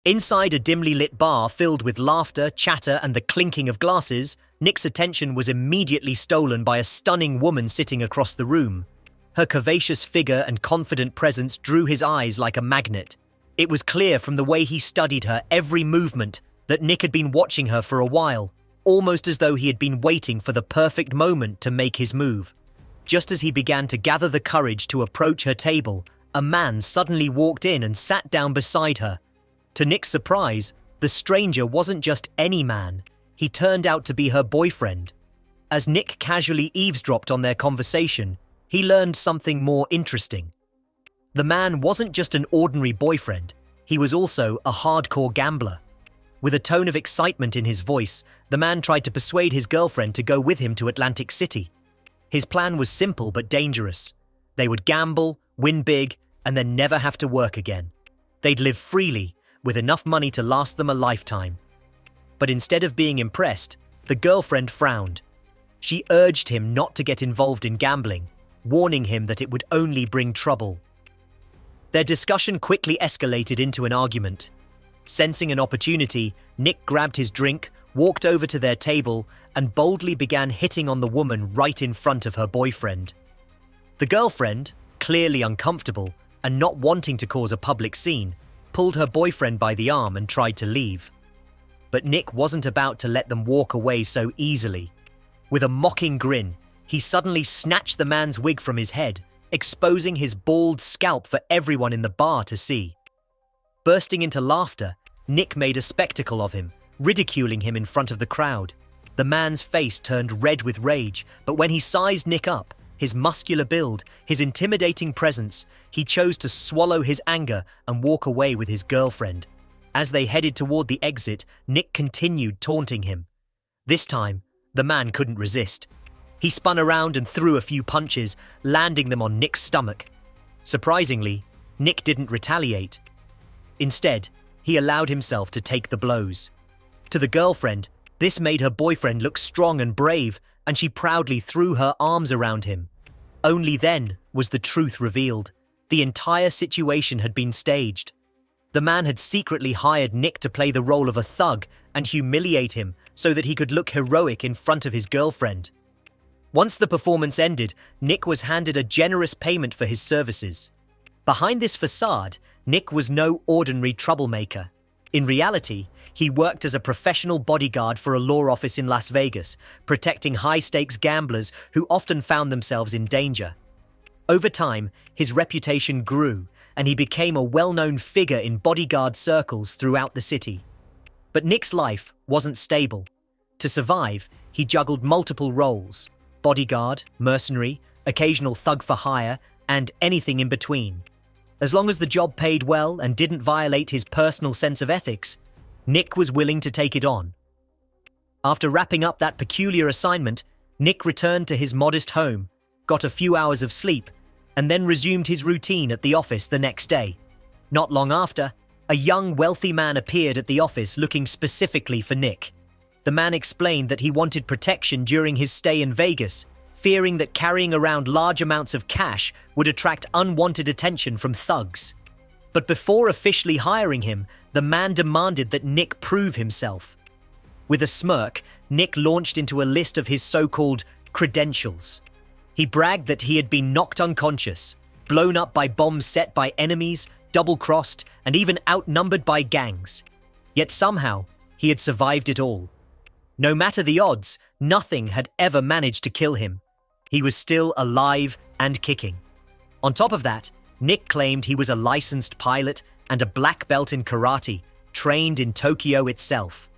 Inside a dimly lit bar filled with laughter, chatter, and the clinking of glasses, Nick's attention was immediately stolen by a stunning woman sitting across the room. Her curvaceous figure and confident presence drew his eyes like a magnet. It was clear from the way he studied her every movement that Nick had been watching her for a while, almost as though he had been waiting for the perfect moment to make his move. Just as he began to gather the courage to approach her table, a man suddenly walked in and sat down beside her. To Nick's surprise, the stranger wasn't just any man. He turned out to be her boyfriend. As Nick casually eavesdropped on their conversation, he learned something more interesting. The man wasn't just an ordinary boyfriend, he was also a hardcore gambler. With a tone of excitement in his voice, the man tried to persuade his girlfriend to go with him to Atlantic City. His plan was simple but dangerous. They would gamble, win big, and then never have to work again. They'd live freely, with enough money to last them a lifetime. But instead of being impressed, the girlfriend frowned. She urged him not to get involved in gambling, warning him that it would only bring trouble. Their discussion quickly escalated into an argument. Sensing an opportunity, Nick grabbed his drink, walked over to their table, and boldly began hitting on the woman right in front of her boyfriend. The girlfriend, clearly uncomfortable and not wanting to cause a public scene, pulled her boyfriend by the arm and tried to leave. But Nick wasn't about to let them walk away so easily. With a mocking grin, he suddenly snatched the man's wig from his head, exposing his bald scalp for everyone in the bar to see. Bursting into laughter, Nick made a spectacle of him, ridiculing him in front of the crowd. The man's face turned red with rage, but when he sized Nick up, his muscular build, his intimidating presence, he chose to swallow his anger and walk away with his girlfriend. As they headed toward the exit, Nick continued taunting him. This time, the man couldn't resist. He spun around and threw a few punches, landing them on Nick's stomach. Surprisingly, Nick didn't retaliate. Instead, he allowed himself to take the blows. To the girlfriend, this made her boyfriend look strong and brave, and she proudly threw her arms around him. Only then was the truth revealed. The entire situation had been staged. The man had secretly hired Nick to play the role of a thug and humiliate him so that he could look heroic in front of his girlfriend. Once the performance ended, Nick was handed a generous payment for his services. Behind this facade, Nick was no ordinary troublemaker. In reality, he worked as a professional bodyguard for a law office in Las Vegas, protecting high-stakes gamblers who often found themselves in danger. Over time, his reputation grew, and he became a well-known figure in bodyguard circles throughout the city. But Nick's life wasn't stable. To survive, he juggled multiple roles: bodyguard, mercenary, occasional thug for hire, and anything in between. As long as the job paid well and didn't violate his personal sense of ethics, Nick was willing to take it on. After wrapping up that peculiar assignment, Nick returned to his modest home, got a few hours of sleep, and then resumed his routine at the office the next day. Not long after, a young, wealthy man appeared at the office looking specifically for Nick. The man explained that he wanted protection during his stay in Vegas, fearing that carrying around large amounts of cash would attract unwanted attention from thugs. But before officially hiring him, the man demanded that Nick prove himself. With a smirk, Nick launched into a list of his so-called credentials. He bragged that he had been knocked unconscious, blown up by bombs set by enemies, double-crossed, and even outnumbered by gangs. Yet somehow, he had survived it all. No matter the odds, nothing had ever managed to kill him. He was still alive and kicking. On top of that, Nick claimed he was a licensed pilot and a black belt in karate, trained in Tokyo itself.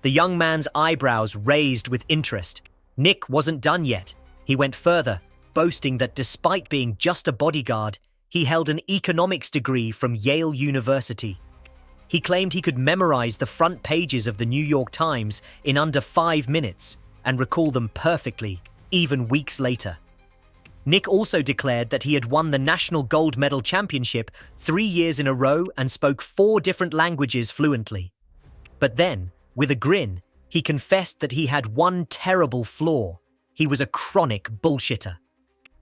The young man's eyebrows raised with interest. Nick wasn't done yet. He went further, boasting that despite being just a bodyguard, he held an economics degree from Yale University. He claimed he could memorize the front pages of the New York Times in under 5 minutes and recall them perfectly, even weeks later. Nick also declared that he had won the National Gold Medal Championship 3 years in a row and spoke 4 different languages fluently. But then, with a grin, he confessed that he had one terrible flaw. He was a chronic bullshitter.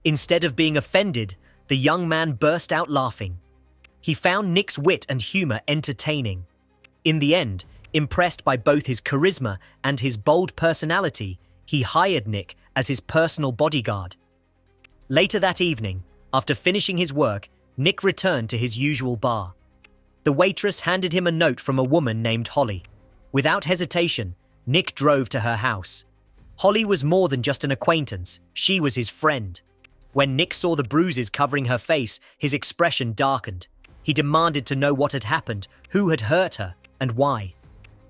Instead of being offended, the young man burst out laughing. He found Nick's wit and humor entertaining. In the end, impressed by both his charisma and his bold personality, he hired Nick as his personal bodyguard. Later that evening, after finishing his work, Nick returned to his usual bar. The waitress handed him a note from a woman named Holly. Without hesitation, Nick drove to her house. Holly was more than just an acquaintance, she was his friend. When Nick saw the bruises covering her face, his expression darkened. He demanded to know what had happened, who had hurt her, and why.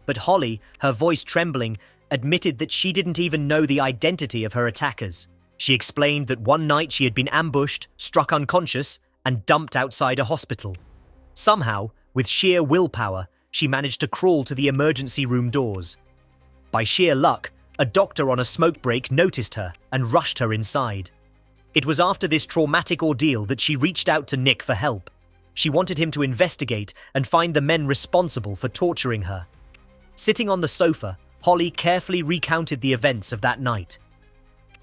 But Holly, her voice trembling, admitted that she didn't even know the identity of her attackers. She explained that one night she had been ambushed, struck unconscious, and dumped outside a hospital. Somehow, with sheer willpower, she managed to crawl to the emergency room doors. By sheer luck, a doctor on a smoke break noticed her and rushed her inside. It was after this traumatic ordeal that she reached out to Nick for help. She wanted him to investigate and find the men responsible for torturing her. Sitting on the sofa, Holly carefully recounted the events of that night.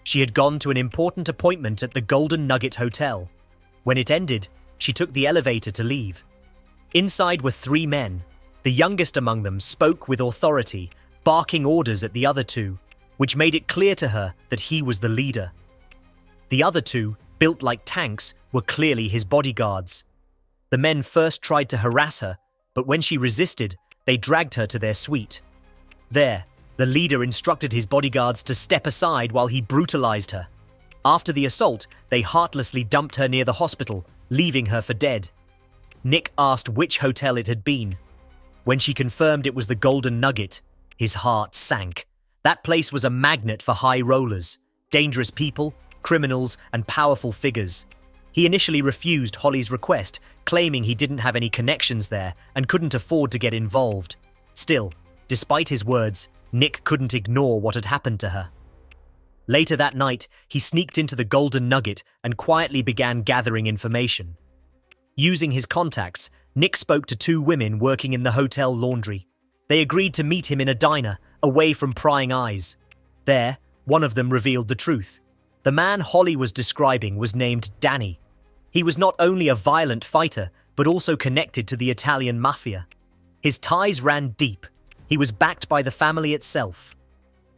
She had gone to an important appointment at the Golden Nugget Hotel. When it ended, she took the elevator to leave. Inside were 3 men. The youngest among them spoke with authority, barking orders at the other 2, which made it clear to her that he was the leader. The other 2, built like tanks, were clearly his bodyguards. The men first tried to harass her, but when she resisted, they dragged her to their suite. There, the leader instructed his bodyguards to step aside while he brutalized her. After the assault, they heartlessly dumped her near the hospital, leaving her for dead. Nick asked which hotel it had been. When she confirmed it was the Golden Nugget, his heart sank. That place was a magnet for high rollers, dangerous people, criminals, and powerful figures. He initially refused Holly's request, claiming he didn't have any connections there and couldn't afford to get involved. Still, despite his words, Nick couldn't ignore what had happened to her. Later that night, he sneaked into the Golden Nugget and quietly began gathering information. Using his contacts, Nick spoke to 2 women working in the hotel laundry. They agreed to meet him in a diner, away from prying eyes. There, one of them revealed the truth. The man Holly was describing was named Danny. He was not only a violent fighter, but also connected to the Italian Mafia. His ties ran deep. He was backed by the family itself.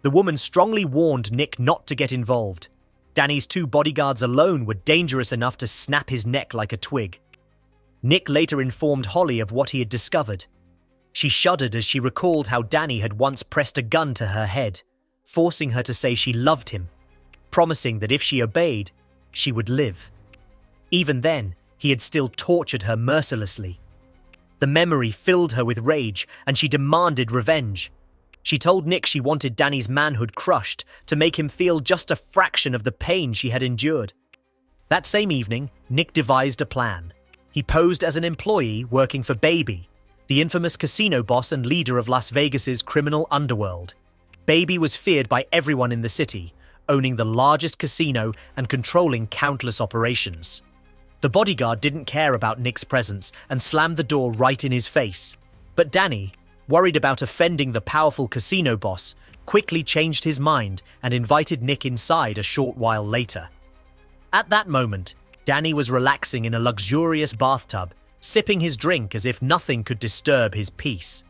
The woman strongly warned Nick not to get involved. Danny's 2 bodyguards alone were dangerous enough to snap his neck like a twig. Nick later informed Holly of what he had discovered. She shuddered as she recalled how Danny had once pressed a gun to her head, forcing her to say she loved him, promising that if she obeyed, she would live. Even then, he had still tortured her mercilessly. The memory filled her with rage, and she demanded revenge. She told Nick she wanted Danny's manhood crushed to make him feel just a fraction of the pain she had endured. That same evening, Nick devised a plan. He posed as an employee working for Baby, the infamous casino boss and leader of Las Vegas's criminal underworld. Baby was feared by everyone in the city, owning the largest casino and controlling countless operations. The bodyguard didn't care about Nick's presence and slammed the door right in his face. But Danny, worried about offending the powerful casino boss, quickly changed his mind and invited Nick inside a short while later. At that moment, Danny was relaxing in a luxurious bathtub, sipping his drink as if nothing could disturb his peace.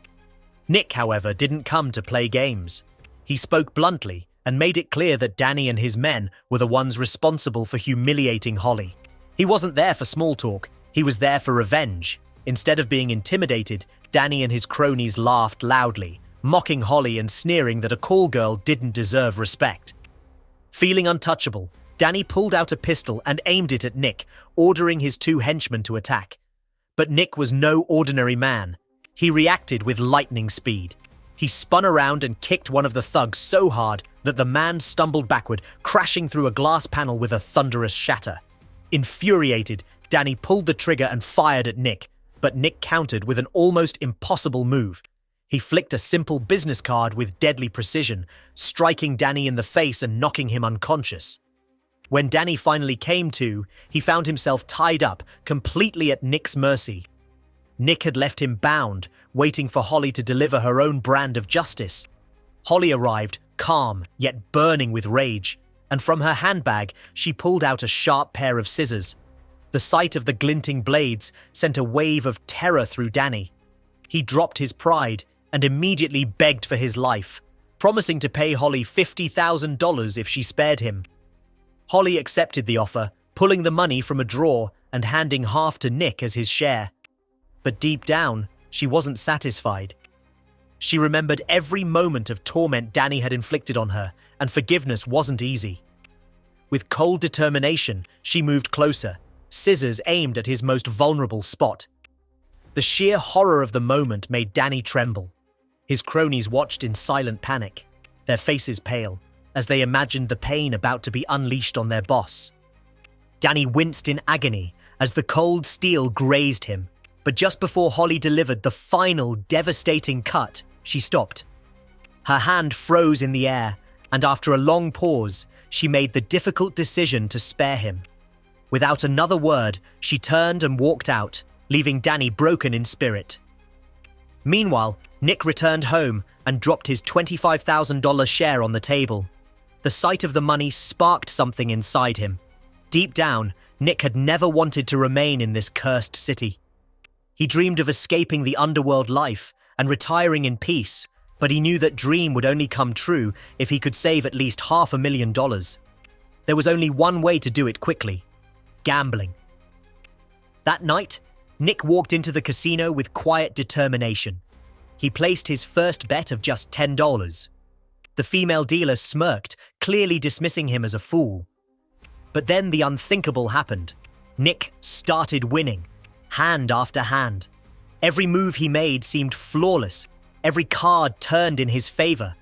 Nick, however, didn't come to play games. He spoke bluntly and made it clear that Danny and his men were the ones responsible for humiliating Holly. He wasn't there for small talk, he was there for revenge. Instead of being intimidated, Danny and his cronies laughed loudly, mocking Holly and sneering that a call girl didn't deserve respect. Feeling untouchable, Danny pulled out a pistol and aimed it at Nick, ordering his 2 henchmen to attack. But Nick was no ordinary man. He reacted with lightning speed. He spun around and kicked one of the thugs so hard that the man stumbled backward, crashing through a glass panel with a thunderous shatter. Infuriated, Danny pulled the trigger and fired at Nick, but Nick countered with an almost impossible move. He flicked a simple business card with deadly precision, striking Danny in the face and knocking him unconscious. When Danny finally came to, he found himself tied up, completely at Nick's mercy. Nick had left him bound, waiting for Holly to deliver her own brand of justice. Holly arrived, calm, yet burning with rage, and from her handbag she pulled out a sharp pair of scissors. The sight of the glinting blades sent a wave of terror through Danny. He dropped his pride and immediately begged for his life, promising to pay Holly $50,000 if she spared him. Holly accepted the offer, pulling the money from a drawer and handing half to Nick as his share. But deep down, she wasn't satisfied. She remembered every moment of torment Danny had inflicted on her, and forgiveness wasn't easy. With cold determination, she moved closer, scissors aimed at his most vulnerable spot. The sheer horror of the moment made Danny tremble. His cronies watched in silent panic, their faces pale, as they imagined the pain about to be unleashed on their boss. Danny winced in agony as the cold steel grazed him, but just before Holly delivered the final devastating cut, she stopped. Her hand froze in the air, and after a long pause, she made the difficult decision to spare him. Without another word, she turned and walked out, leaving Danny broken in spirit. Meanwhile, Nick returned home and dropped his $25,000 share on the table. The sight of the money sparked something inside him. Deep down, Nick had never wanted to remain in this cursed city. He dreamed of escaping the underworld life and retiring in peace, but he knew that dream would only come true if he could save at least $500,000. There was only one way to do it quickly: gambling. That night, Nick walked into the casino with quiet determination. He placed his first bet of just $10. The female dealer smirked, clearly dismissing him as a fool. But then the unthinkable happened. Nick started winning, hand after hand. Every move he made seemed flawless. Every card turned in his favor.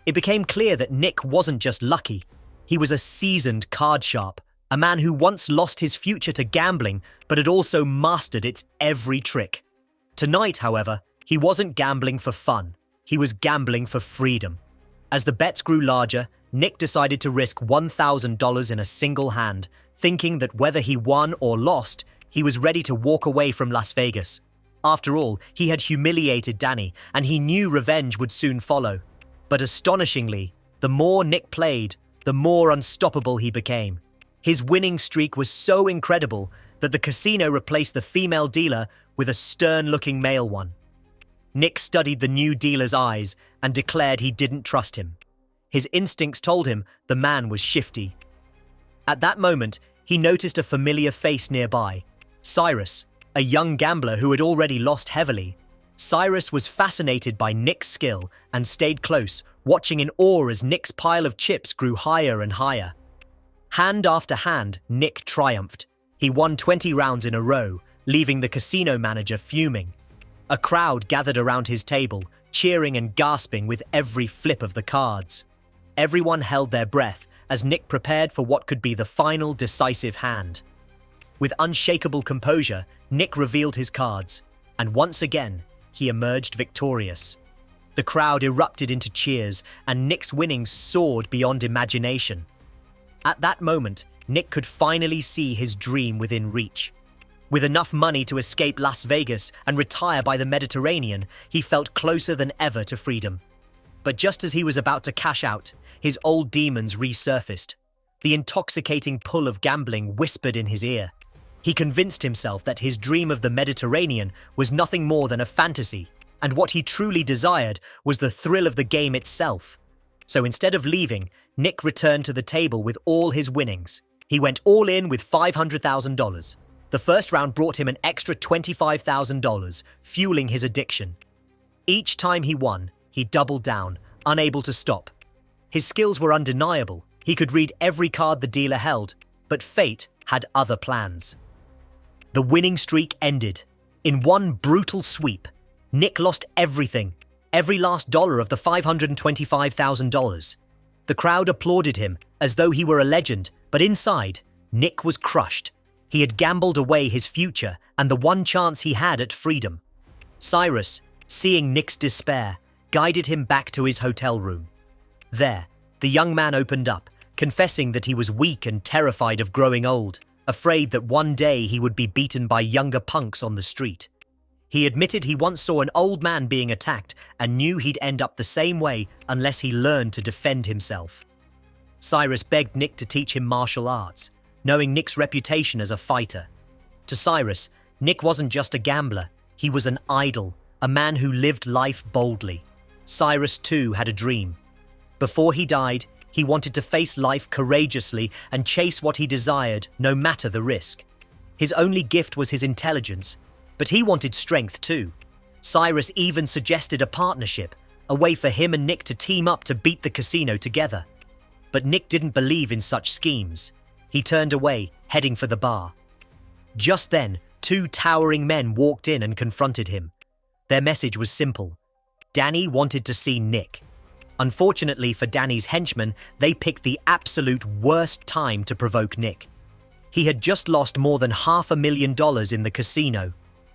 It became clear that Nick wasn't just lucky. He was a seasoned card sharp, a man who once lost his future to gambling, but had also mastered its every trick. Tonight, however, he wasn't gambling for fun. He was gambling for freedom. As the bets grew larger, Nick decided to risk $1,000 in a single hand, thinking that whether he won or lost, he was ready to walk away from Las Vegas. After all, he had humiliated Danny, and he knew revenge would soon follow. But astonishingly, the more Nick played, the more unstoppable he became. His winning streak was so incredible that the casino replaced the female dealer with a stern-looking male one. Nick studied the new dealer's eyes and declared he didn't trust him. His instincts told him the man was shifty. At that moment, he noticed a familiar face nearby: Cyrus, a young gambler who had already lost heavily. Cyrus was fascinated by Nick's skill and stayed close, watching in awe as Nick's pile of chips grew higher and higher. Hand after hand, Nick triumphed. He won 20 rounds in a row, leaving the casino manager fuming. A crowd gathered around his table, cheering and gasping with every flip of the cards. Everyone held their breath as Nick prepared for what could be the final decisive hand. With unshakable composure, Nick revealed his cards, and once again, he emerged victorious. The crowd erupted into cheers, and Nick's winnings soared beyond imagination. At that moment, Nick could finally see his dream within reach. With enough money to escape Las Vegas and retire by the Mediterranean, he felt closer than ever to freedom. But just as he was about to cash out, his old demons resurfaced. The intoxicating pull of gambling whispered in his ear. He convinced himself that his dream of the Mediterranean was nothing more than a fantasy, and what he truly desired was the thrill of the game itself. So instead of leaving, Nick returned to the table with all his winnings. He went all in with $500,000. The first round brought him an extra $25,000, fueling his addiction. Each time he won, he doubled down, unable to stop. His skills were undeniable. He could read every card the dealer held, but fate had other plans. The winning streak ended. In one brutal sweep, Nick lost everything, every last dollar of the $525,000. The crowd applauded him as though he were a legend, but inside, Nick was crushed. He had gambled away his future and the one chance he had at freedom. Cyrus, seeing Nick's despair, guided him back to his hotel room. There, the young man opened up, confessing that he was weak and terrified of growing old, afraid that one day he would be beaten by younger punks on the street. He admitted he once saw an old man being attacked and knew he'd end up the same way unless he learned to defend himself. Cyrus begged Nick to teach him martial arts, knowing Nick's reputation as a fighter. To Cyrus, Nick wasn't just a gambler, he was an idol, a man who lived life boldly. Cyrus too had a dream. Before he died, he wanted to face life courageously and chase what he desired, no matter the risk. His only gift was his intelligence, but he wanted strength too. Cyrus even suggested a partnership, a way for him and Nick to team up to beat the casino together. But Nick didn't believe in such schemes. He turned away, heading for the bar. Just then, two towering men walked in and confronted him. Their message was simple. Danny wanted to see Nick. Unfortunately for Danny's henchmen, they picked the absolute worst time to provoke Nick. He had just lost more than $500,000 in the casino,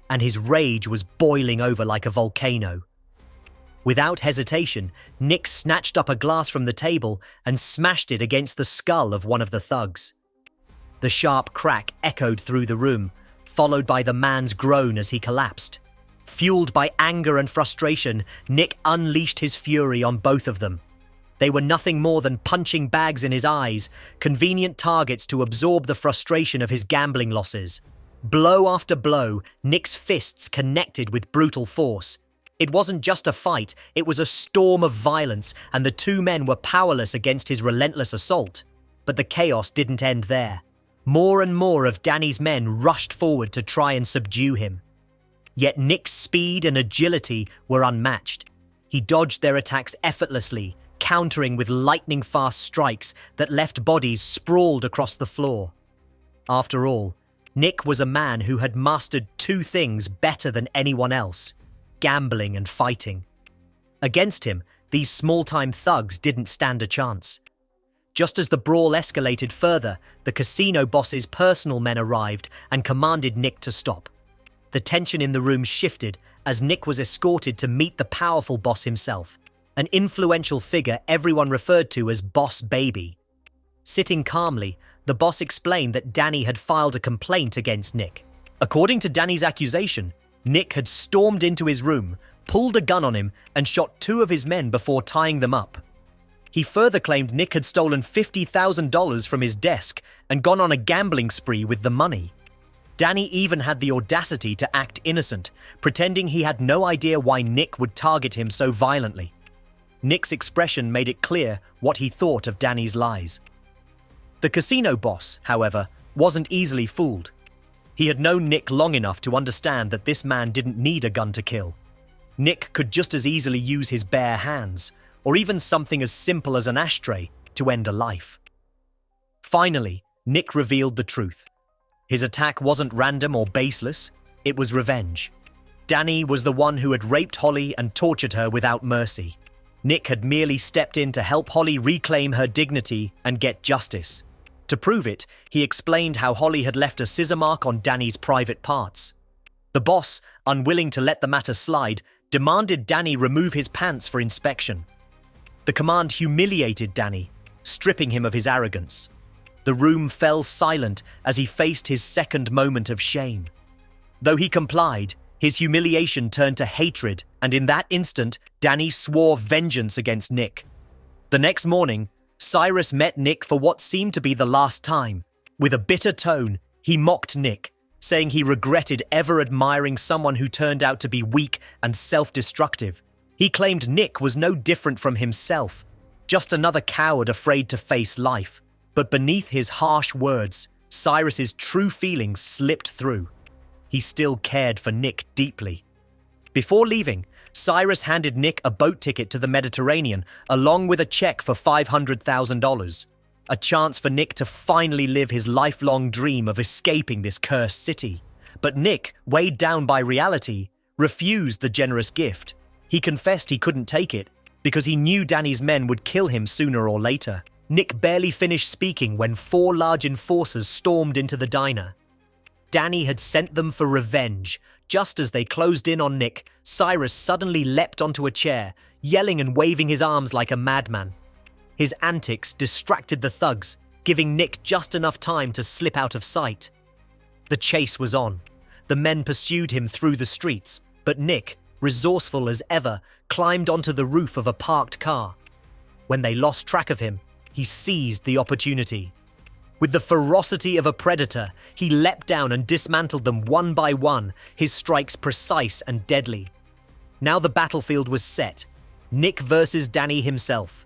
and his rage was boiling over like a volcano. Without hesitation, Nick snatched up a glass from the table and smashed it against the skull of one of the thugs. The sharp crack echoed through the room, followed by the man's groan as he collapsed. Fueled by anger and frustration, Nick unleashed his fury on both of them. They were nothing more than punching bags in his eyes, convenient targets to absorb the frustration of his gambling losses. Blow after blow, Nick's fists connected with brutal force. It wasn't just a fight, it was a storm of violence, and the two men were powerless against his relentless assault. But the chaos didn't end there. More and more of Danny's men rushed forward to try and subdue him. Yet Nick's speed and agility were unmatched. He dodged their attacks effortlessly, countering with lightning-fast strikes that left bodies sprawled across the floor. After all, Nick was a man who had mastered two things better than anyone else: gambling and fighting. Against him, these small-time thugs didn't stand a chance. Just as the brawl escalated further, the casino boss's personal men arrived and commanded Nick to stop. The tension in the room shifted as Nick was escorted to meet the powerful boss himself, an influential figure everyone referred to as Boss Baby. Sitting calmly, the boss explained that Danny had filed a complaint against Nick. According to Danny's accusation, Nick had stormed into his room, pulled a gun on him, and shot two of his men before tying them up. He further claimed Nick had stolen $50,000 from his desk and gone on a gambling spree with the money. Danny even had the audacity to act innocent, pretending he had no idea why Nick would target him so violently. Nick's expression made it clear what he thought of Danny's lies. The casino boss, however, wasn't easily fooled. He had known Nick long enough to understand that this man didn't need a gun to kill. Nick could just as easily use his bare hands, or even something as simple as an ashtray, to end a life. Finally, Nick revealed the truth. His attack wasn't random or baseless, it was revenge. Danny was the one who had raped Holly and tortured her without mercy. Nick had merely stepped in to help Holly reclaim her dignity and get justice. To prove it, he explained how Holly had left a scissor mark on Danny's private parts. The boss, unwilling to let the matter slide, demanded Danny remove his pants for inspection. The command humiliated Danny, stripping him of his arrogance. The room fell silent as he faced his second moment of shame. Though he complied, his humiliation turned to hatred, and in that instant, Danny swore vengeance against Nick. The next morning, Cyrus met Nick for what seemed to be the last time. With a bitter tone, he mocked Nick, saying he regretted ever admiring someone who turned out to be weak and self-destructive. He claimed Nick was no different from himself, just another coward afraid to face life. But beneath his harsh words, Cyrus's true feelings slipped through. He still cared for Nick deeply. Before leaving, Cyrus handed Nick a boat ticket to the Mediterranean, along with a check for $500,000. A chance for Nick to finally live his lifelong dream of escaping this cursed city. But Nick, weighed down by reality, refused the generous gift. He confessed he couldn't take it, because he knew Danny's men would kill him sooner or later. Nick barely finished speaking when 4 large enforcers stormed into the diner. Danny had sent them for revenge. Just as they closed in on Nick, Cyrus suddenly leapt onto a chair, yelling and waving his arms like a madman. His antics distracted the thugs, giving Nick just enough time to slip out of sight. The chase was on. The men pursued him through the streets, but Nick, resourceful as ever, climbed onto the roof of a parked car. When they lost track of him, he seized the opportunity. With the ferocity of a predator, he leapt down and dismantled them one by one, his strikes precise and deadly. Now the battlefield was set. Nick versus Danny himself.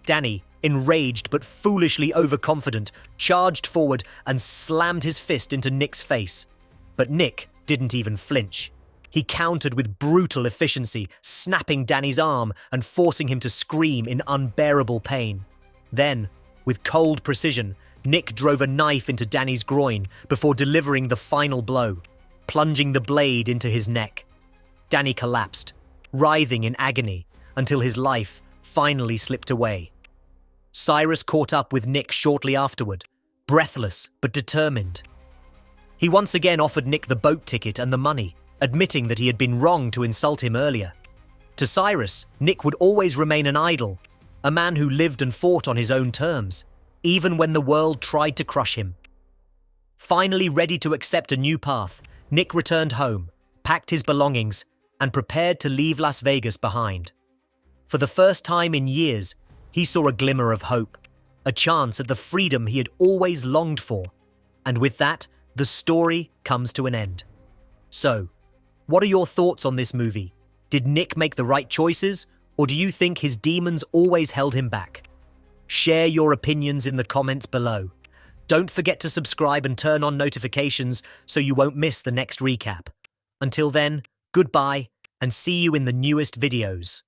Danny, enraged but foolishly overconfident, charged forward and slammed his fist into Nick's face. But Nick didn't even flinch. He countered with brutal efficiency, snapping Danny's arm and forcing him to scream in unbearable pain. Then, with cold precision, Nick drove a knife into Danny's groin before delivering the final blow, plunging the blade into his neck. Danny collapsed, writhing in agony, until his life finally slipped away. Cyrus caught up with Nick shortly afterward, breathless but determined. He once again offered Nick the boat ticket and the money, admitting that he had been wrong to insult him earlier. To Cyrus, Nick would always remain an idol, a man who lived and fought on his own terms, even when the world tried to crush him. Finally ready to accept a new path, Nick returned home, packed his belongings, and prepared to leave Las Vegas behind. For the first time in years, he saw a glimmer of hope, a chance at the freedom he had always longed for. And with that, the story comes to an end. So, what are your thoughts on this movie? Did Nick make the right choices, or do you think his demons always held him back? Share your opinions in the comments below. Don't forget to subscribe and turn on notifications so you won't miss the next recap. Until then, goodbye, and see you in the newest videos.